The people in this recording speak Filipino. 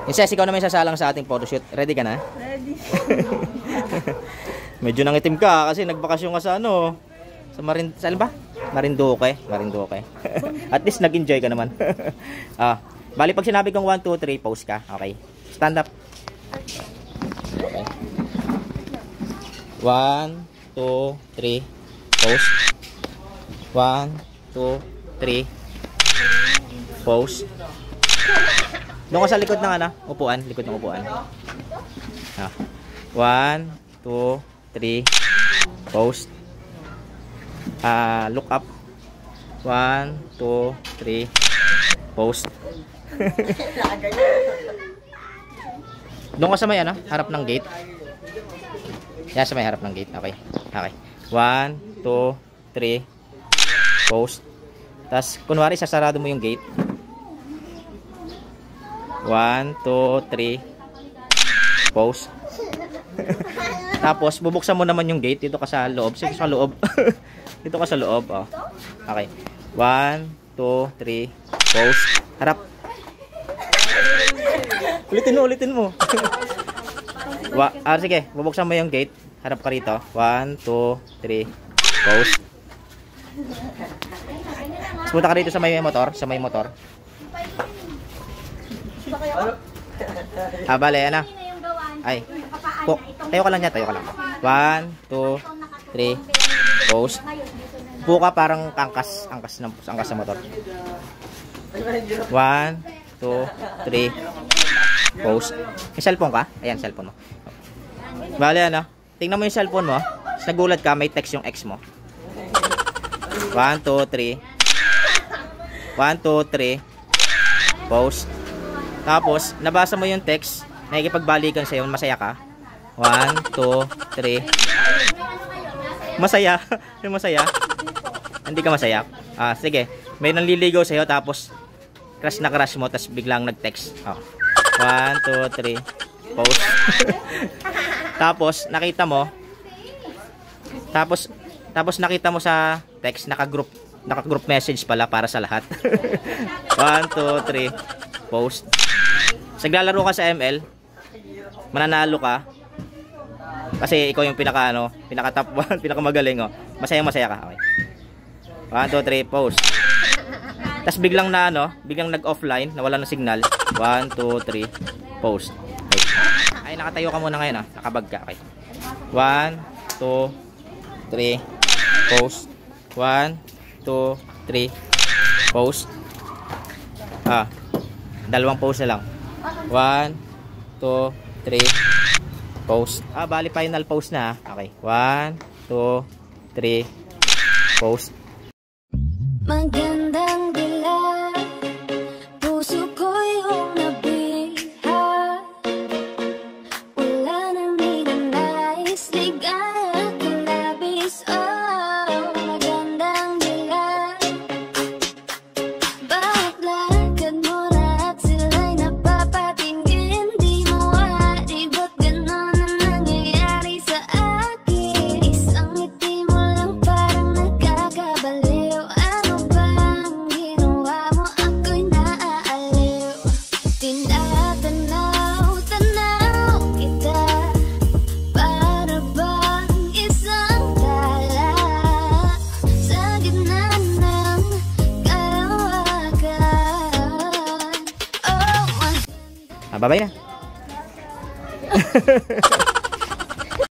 Inses, ikaw naman sasalang sa ating photoshoot. Ready ka na? Ready. Medyo nangitim ka kasi nagbakasyon ka sa ano. Sa saan ba? Marinduque. At least nag-enjoy ka naman. Bali pag sinabi kong 1, 2, 3, pose ka. Okay. Stand up. Okay. 1, 2, 3, pose. 1, 2, 3, pose. Doon ka sa likod ng upuan. Likod ng upuan. 1, 2, 3, pose. Look up. 1, 2, 3, pose. Doon ka sa may harap ng gate. Yan sa may harap ng gate. Okay. 1, 2, 3, pose. Tapos kunwari sasarado mo yung gate. 1, 2, 3, pose. Tapos bubuksan mo naman yung gate. Dito ka sa loob. Sige sa loob. Dito ka sa loob. Okay. 1, 2, 3, pose. Harap. Ulitin mo. Sige, bubuksan mo yung gate. Harap ka rito. 1, 2, 3, pose. Punta ka rito sa may motor. Bale, Ay. Tayo ka lang niya. 1, 2, 3, pose. Buka parang angkas sa motor. 1, 2, 3, pose. May cellphone ka? Ayan, cellphone mo. Bale, tingnan mo yung cellphone mo. Nagulat ka, may text yung ex mo. 1, 2, 3. 1, 2, 3. Pose. Tapos, nabasa mo yung text. Nakikipagbalikan sa'yo. Masaya ka? 1, 2, 3. Masaya? Masaya? Hindi ka masaya? Sige. May nanliligaw sa'yo. Tapos, crush na crush mo. Tapos, biglang nag-text. 1, 2, 3. Pose. Tapos, nakita mo. Tapos nakita mo sa text, naka-group message pala para sa lahat. 1, 2, 3, post. Naglalaro ka sa ML, mananalo ka. Kasi ikaw yung pinaka top 1, pinakamagaling. Masaya ka. Okay. 1, 2, 3, post. Tapos biglang nag-offline, nawala ng signal. 1, 2, 3, post. Okay. Ay, nakatayo ka muna ngayon, nakabag ka. Okay. 1, 2, 3, post. 1, 2, 3, post. Dalawang post na lang. 1, 2, 3, post. Bali final post na. Okay. 1, 2, 3, post. Magandang dilag, puso ko yung nabiha. Wala nang ninanais, ligaya at labis. Magandang dilag, bawat lakad mo na at sila'y napapatingin. Di mawari, ba't ganon ang nangyayari sa akin? Isang ngiti mo lang parang nagkakabaliw. Babay na.